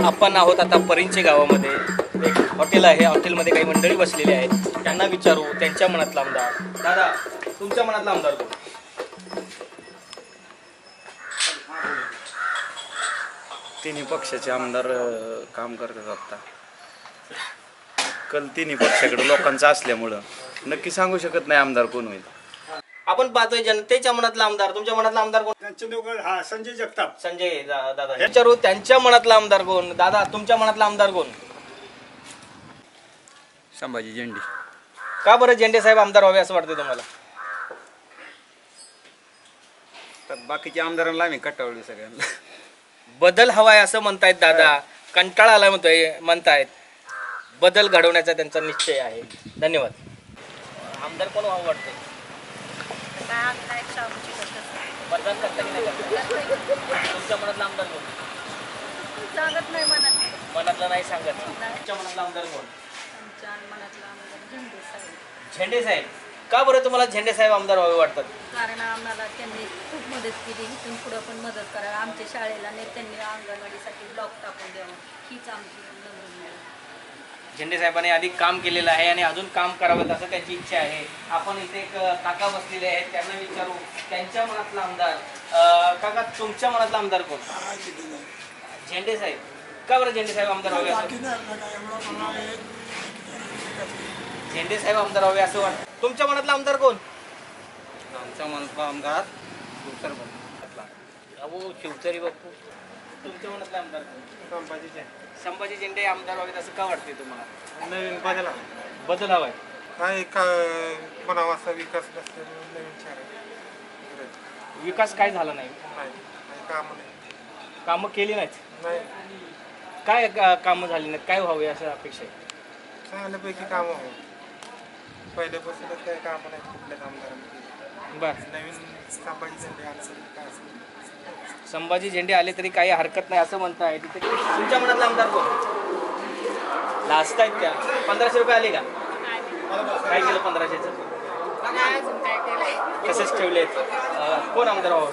आपण आहोत आता परिंचे गावामध्ये एक हॉटेल आहे. हॉटेलमध्ये काही मंडळी बसलेली आहेत. त्यांना विचारू त्यांच्या मनातला आमदार. दादा, तुमच्या मनातला आमदार कोण? तिन्ही पक्षाचे आमदार काम करतात आता. कल तिन्ही पक्षाकडे लोकांचा असल्यामुळं नक्की सांगू शकत नाही आमदार कोण होईल. आपण पाहतोय जनतेच्या मनातला आमदार. तुमच्या मनातला आमदार कोण? संजय जगताप. संजय दादा. विचारू त्यांच्या मनातला आमदार कोण? दादा, तुमच्या मनातला आमदार कोण? संभाजी झेंडे. का बरं झेंडे साहेब आमदार व्हावे असं वाटतं तुम्हाला? तर बाकीच्या आमदारांना आम्ही कटावली सगळ्यांना. बदल हवाय असं म्हणतायत दादा. कंटाळा आलाय म्हणतायत. बदल घडवण्याचा त्यांचा निश्चय आहे. धन्यवाद. आमदार कोण व्हावं वाटतंय? मतदान करता की नाही करता? तुमच्या मनातला आमदार कोण? सांगत नाही मनातलं नाही सांगत. तुमच्या मनातला आमदार कोण? झेंडे साहेब. का बरं तुम्हाला झेंडे साहेब आमदार व्हावे वाटतात? कारण आम्हाला त्यांनी खूप मदत केली. इथून पुढं पण मदत करा. आमच्या शाळेला त्यांनी अंगणवाडीसाठी ब्लॉक टाकून द्यावं हीच आमची नम्र. झेंडे साहेबांनी आधी काम केलेलं आहे आणि अजून काम करावं असं त्यांची इच्छा आहे. आपण इथे एक काका बसलेले आहेत. त्यांना विचारू त्यांच्या मनातला आमदार. काका, तुमच्या मनातला आमदार कोण? झेंडे साहेब. का बरं झेंडे साहेब आमदार व्हावे असं? झेंडे साहेब आमदार व्हावे असं वाटतं. तुमच्या मनातला आमदार कोण? आमच्या मनातला आमदार शिवतरी बापू. तुमच्या मनातला आमदार कोण? संभाजी झेंडे आमदार व्हावेत असं का वाटते तुम्हाला? नवीन बदल हवाय. काय म्हणावा असा विकास नसल्यामुळे नवीन चेहरा. विकास काय झाला नाही? काम कामं केली नाहीत. नाही. काय कामं झाली नाहीत? काय व्हावे असं अपेक्षा आहे? चांगल्यापैकी काम हो. पहिल्यापासूनच काही काम नाही कुठल्याच आमदारांनी. बरं. नवीन संभाजी झेंडे काय असेल. संभाजी झेंडे आले तरी काही हरकत नाही असं म्हणताय. तिथे तुमच्या मनातला आमदार कोण? लास्ट आहेत त्या 1500 रुपये आले का? काय केलं 1500चं? तसेच ठेवलेत. कोण आमदार व्हावं?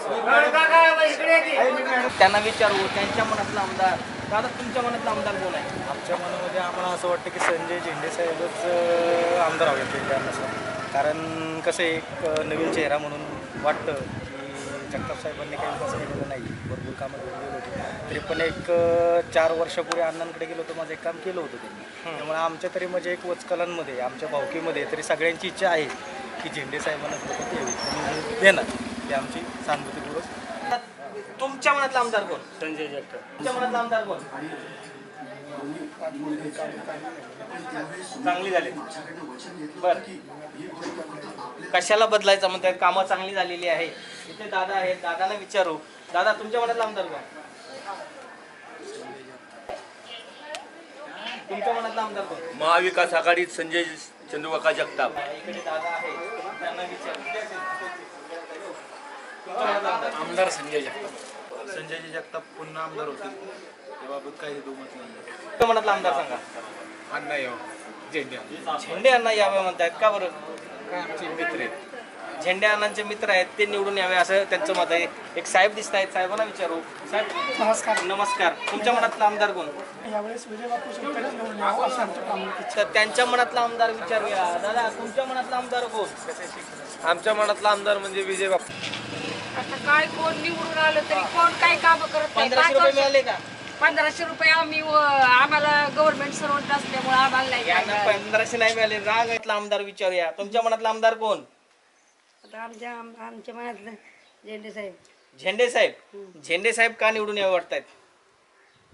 त्यांना विचारू त्यांच्या मनातला आमदार. दादा, तुमच्या मनातला आमदार कोण आहे? आमच्या मनामध्ये आम्हाला असं वाटतं की संजय झेंडे साहेबच आमदार हवेत त्यांच्यानुसार. कारण कसं एक नवीन चेहरा म्हणून वाटतं की जगताप साहेबांनी काही विकास केलेलं नाही. भरपूर कामं केलेली होती. तरी पण एक 4 वर्षापूर्वी अण्णांकडे गेलो होतो. माझं एक काम केलं होतं त्यांनी. त्यामुळे आमच्या तरी म्हणजे एक वचकलांमध्ये आमच्या भावकीमध्ये तरी सगळ्यांची इच्छा आहे की झेंडे साहेबांना यावी देणार. ही आमची सहानुभूतीपूर्वक. तुमच्या मनातला आमदार कोण? संजय जगताप. तुमच्या मनातला आमदार कोण? चांगली झाली. बर, कशाला बदलायचं म्हणतात? कामं चांगली झालेली आहे. इथे दादा आहेत. दादाला विचारू. दादा, तुमच्या मनातला आमदार कोण? तुमच्या मनातला आमदार कोण? महाविकास आघाडीत संजय चंद्रकाका जगताप. इकडे दादा आहे. त्यांना विचारू. आमदार संजय जगताप. संजय जगताप पुन्हा आमदार होतील याबाबत काही दुमत नाही. तुमच्या मनातला आमदार सांगा. अण्णा झेंडे. झेंडे अण्णा यावे म्हणतायत. का बरं? काय आमचे मित्र आहेत. झेंडे अण्णांचे मित्र आहेत, ते निवडून यावे असं त्यांचं मत आहे. एक साहेब दिसत आहेत. साहेबांना विचारू. साहेब नमस्कार. नमस्कार. तुमच्या मनातला आमदार कोण? यावेळेस विजय बापू शेतकरीच निवडून यावं असं आमचं काम आहे. तर त्यांच्या मनातला आमदार विचारूया. दादा, तुमच्या मनातला आमदार कोण? आमच्या मनातला आमदार म्हणजे विजय बापू. आता काय कोण निवडून आलं तरी कोण काय काम करत नाही. 1500 रुपये मिळाले का? 1500 रुपये आम्हाला गव्हर्नमेंट सर्वंट असल्यामुळे आम्हाला नाही यांना काय. 1500 नाही मिळाले. राग येतला आमदार विचारूया. तुमच्या मनातला आमदार कोण? आमच्या मनातलं झेंडे साहेब. झेंडे साहेब. झेंडे साहेब का निवडून यावं वाटतायत?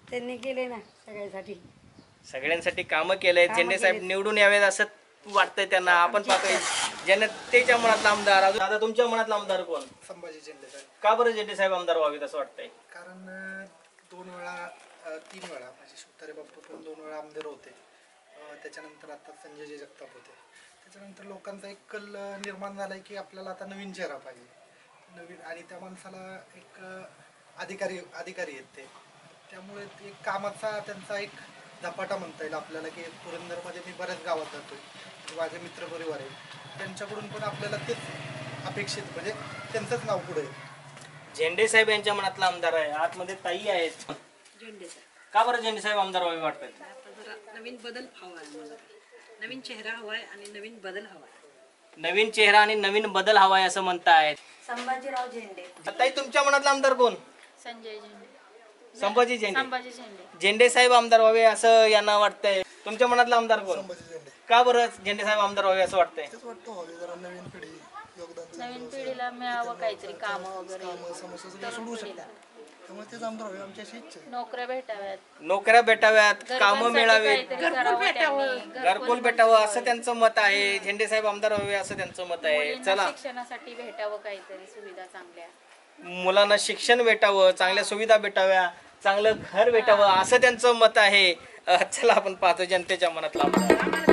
त्यांनी केले ना सगळ्यासाठी. सगळ्यांसाठी कामं केलंय. झेंडे साहेब निवडून यावेत असं वाटतंय त्यांना. आपण पाहतोय जनतेच्या मनातला आमदार. अजून दादा, तुमच्या मनातला आमदार कोण? संभाजी झेंडे साहेब. का बरं झेंडे साहेब आमदार व्हावेत असं वाटतंय? कारण 3 वेळा म्हणजे शिवतारे बापू पण 2 वेळा आमदार होते. त्याच्यानंतर आता संजय जगताप होते. त्याच्यानंतर लोकांचा एक कल निर्माण झालाय की आपल्याला आता नवीन चेहरा पाहिजे. नवीन आणि त्या माणसाला एक अधिकारी आहेत ते. त्यामुळे एक कामाचा त्यांचा एक झपाटा म्हणता येईल आपल्याला की पुरंदरमध्ये मी बऱ्याच गावात जातोय. माझे मित्रपरिवार आहे. त्यांच्याकडून पण आपल्याला तेच अपेक्षित म्हणजे त्यांचंच नाव पुढे आहे. झेंडे साहेब यांच्या मनातला आमदार आहे. आतमध्ये ताई आहेत. झेंडे साहेब. का बरं झेंडे साहेब आमदार व्हावे वाटतं? आता जरा नवीन बदल हवा आहे मला. नवीन चेहरा हवा आहे आणि नवीन बदल हवा आहे. नवीन चेहरा आणि नवीन बदल हवाय असं म्हणतायत. संभाजीराव झेंडे. ताई तुमच्या मनातला आमदार कोण? संजय झेंडे. संभाजी झेंडे. संभाजी झेंडे. झेंडे साहेब आमदार व्हावे असं यांना वाटतंय. तुमच्या मनातला आमदार कोण? का बरं झेंडे साहेब आमदार व्हावे असं वाटतंय? नवीन पिढीला मिळावं काहीतरी कामं वगैरे, नोकऱ्या भेटाव्यात, नोकऱ्या भेटाव्यात, कामं मिळावेत, घरकुल घरकुल भेटावं असं त्यांचं मत आहे. झेंडे साहेब आमदार व्हावे असं त्यांचं मत आहे. चला, शिक्षणासाठी भेटावं काहीतरी सुविधा चांगल्या, मुलांना शिक्षण भेटावं, चांगल्या सुविधा भेटाव्या, चांगलं घर भेटावं असं त्यांचं मत आहे. चला आपण पाहतो जनतेच्या मनातला आमदार.